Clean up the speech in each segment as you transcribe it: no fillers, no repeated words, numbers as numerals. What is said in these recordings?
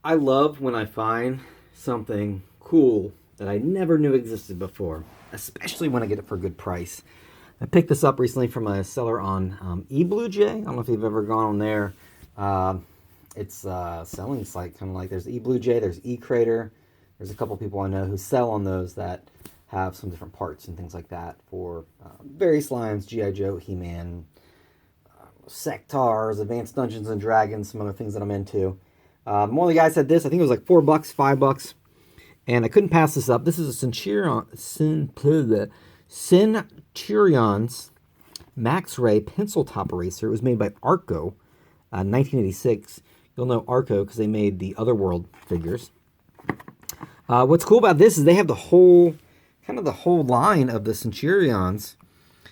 I love when I find something cool that I never knew existed before, especially when I get it for a good price. I picked this up recently from a seller on eBlueJ. I don't know if you've ever gone on there. Uh, it's a selling site, kind of like there's eBlueJ, there's eCrater. There's a couple people I know who sell on those that have some different parts and things like that for various lines, G.I. Joe, He-Man, Sectars, Advanced Dungeons and Dragons, some other things that I'm into. One of the guys said this. I think it was like $4, $5, and I couldn't pass this up. This is a Centurions Max Ray pencil top eraser. It was made by Arco, 1986. You'll know Arco because they made the Otherworld figures. What's cool about this is they have the whole line of the Centurions.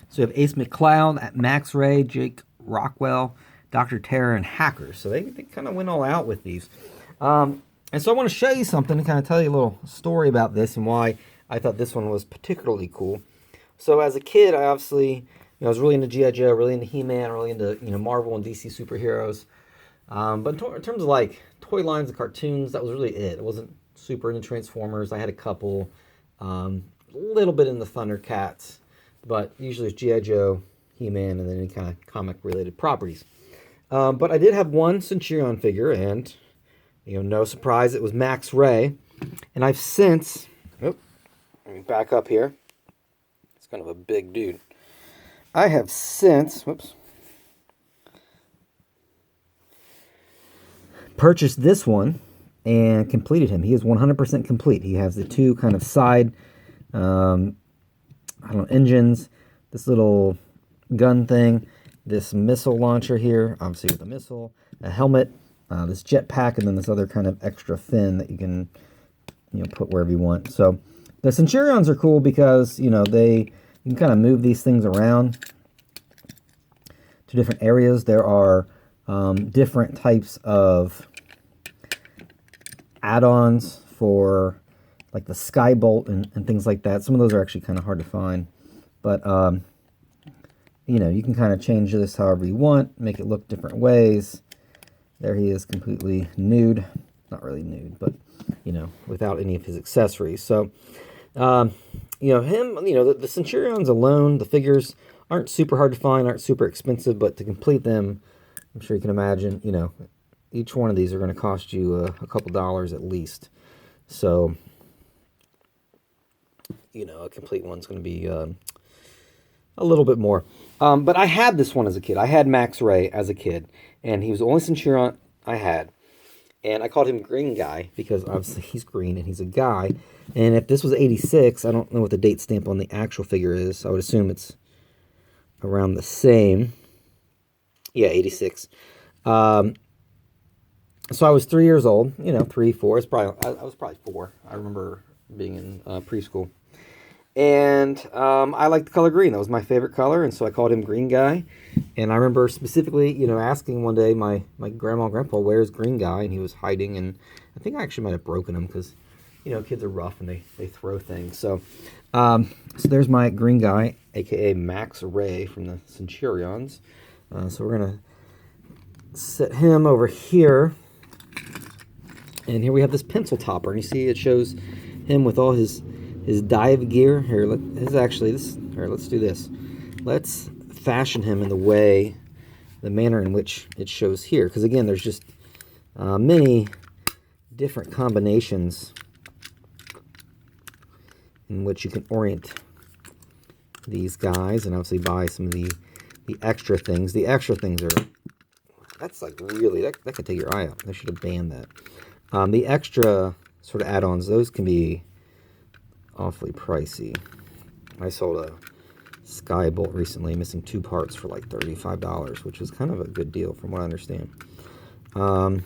So you have Ace McCloud, Max Ray, Jake Rockwell, Dr. Terror, and Hacker. So they kind of went all out with these. And so I want to show you something and kind of tell you a little story about this and why I thought this one was particularly cool. So as a kid, I obviously, I was really into G.I. Joe, really into He-Man, really into Marvel and DC superheroes. But in terms of like toy lines and cartoons, that was really it. It wasn't super into Transformers. I had a couple, a little bit in the Thundercats, but usually it's G.I. Joe, He-Man, and then any kind of comic-related properties. But I did have one Centurion figure, and no surprise, it was Max Ray. And I've since, let me back up here. It's kind of a big dude. I have since, purchased this one and completed him. He is 100% complete. He has the two kind of side, engines, this little gun thing, this missile launcher here, obviously with a missile, a helmet, this jetpack, and then this other kind of extra fin that you can, put wherever you want. So the Centurions are cool because, you can kind of move these things around to different areas. There are different types of add-ons for like the Skybolt and things like that. Some of those are actually kind of hard to find, but you can kind of change this however you want, make it look different ways. There he is, completely nude. Not really nude, but without any of his accessories. So the Centurions alone, the figures aren't super hard to find, aren't super expensive, but to complete them, I'm sure you can imagine, each one of these are going to cost you a couple dollars at least. So, a complete one's going to be a little bit more. But I had this one as a kid. I had Max Ray as a kid, and he was the only Centurion I had. And I called him Green Guy because obviously he's green and he's a guy. And if this was 86, I don't know what the date stamp on the actual figure is. I would assume it's around the same. Yeah, 86. So I was 3 years old, 3, 4. I was probably 4. I remember being in preschool. And I liked the color green. That was my favorite color, and so I called him Green Guy. And I remember specifically, asking one day my grandma and grandpa, where's Green Guy? And he was hiding, and I think I actually might have broken him because, kids are rough and they throw things. So there's my Green Guy, a.k.a. Max Ray from the Centurions. So we're going to set him over here. And here we have this pencil topper, and you see it shows him with all his dive gear. Here, let's do this. Let's fashion him in the manner in which it shows here. Because again, there's just many different combinations in which you can orient these guys, and obviously buy some of the extra things. The extra things that's like really, that could take your eye out. They should have banned that. The extra sort of add-ons, those can be awfully pricey. I sold a Skybolt recently, missing 2 parts for like $35, which is kind of a good deal from what I understand. So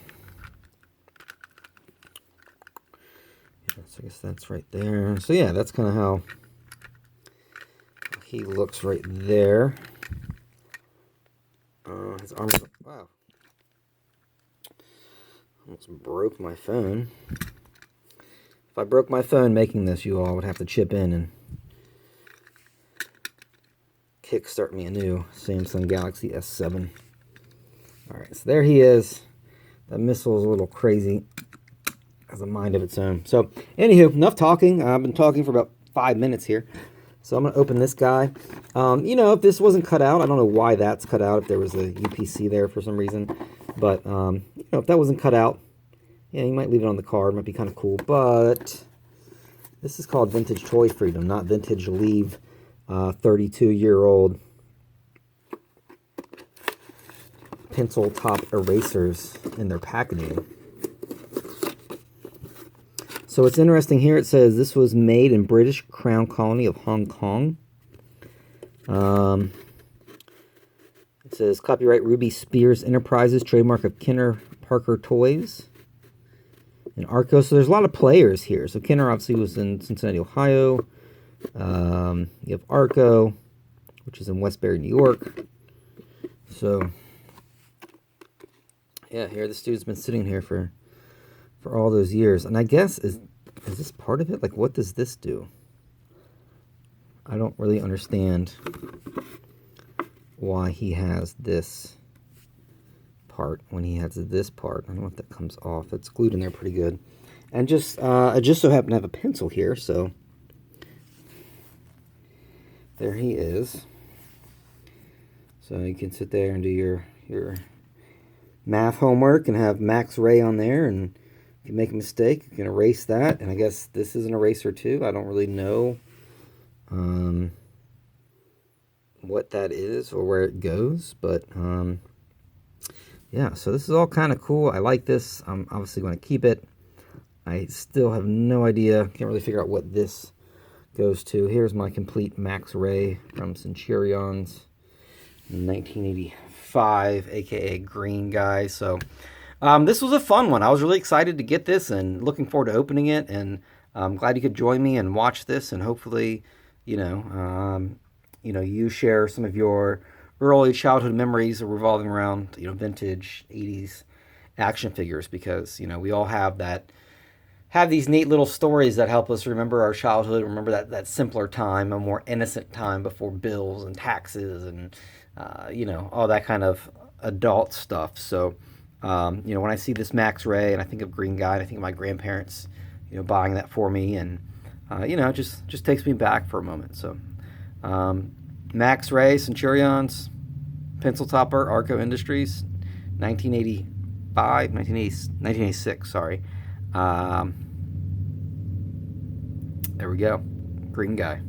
I guess that's right there. So yeah, that's kind of how he looks right there. His arms, wow. Almost broke my phone. If I broke my phone making this, you all would have to chip in and kickstart me a new Samsung Galaxy S7. Alright, so there he is. That missile is a little crazy. has a mind of its own. So, anywho, enough talking. I've been talking for about 5 minutes here. So I'm going to open this guy. You know, if this wasn't cut out, I don't know why that's cut out, if there was a UPC there for some reason. But, you know, if that wasn't cut out, yeah, you might leave it on the card. Might be kind of cool. But this is called Vintage Toy Freedom, not Vintage Leave 32-year-old pencil top erasers in their packaging. So it's interesting here. It says this was made in British Crown Colony of Hong Kong. It says copyright Ruby Spears Enterprises, trademark of Kenner Parker Toys and Arco. So there's a lot of players here. So Kenner obviously was in Cincinnati, Ohio. You have Arco, which is in Westbury, New York. So yeah, here this dude's been sitting here for all those years. And I guess, is this part of it? Like, what does this do? I don't really understand why he has this part when he has this part. I don't know if that comes off. It's glued in there pretty good. And just, I just so happen to have a pencil here, so there he is. So you can sit there and do your math homework and have Max Ray on there, and if you make a mistake, you can erase that. And I guess this is an eraser too. I don't really know what that is or where it goes, but yeah, so this is all kind of cool. I like this. I'm obviously going to keep it. I still have no idea. Can't really figure out what this goes to. Here's my complete Max Ray from Centurions, 1985, aka Green Guy. So this was a fun one. I was really excited to get this and looking forward to opening it, and I'm glad you could join me and watch this, and hopefully, you know, you share some of your early childhood memories revolving around, you know, vintage 80s action figures, because, you know, we all have these neat little stories that help us remember our childhood, remember that simpler time, a more innocent time before bills and taxes and, you know, all that kind of adult stuff. So, you know, when I see this Max Ray and I think of Green Guy, I think of my grandparents, you know, buying that for me, and, you know, it just takes me back for a moment. So, Max Ray, Centurions, Pencil Topper, Arco Industries, 1986, sorry. There we go. Green Guy.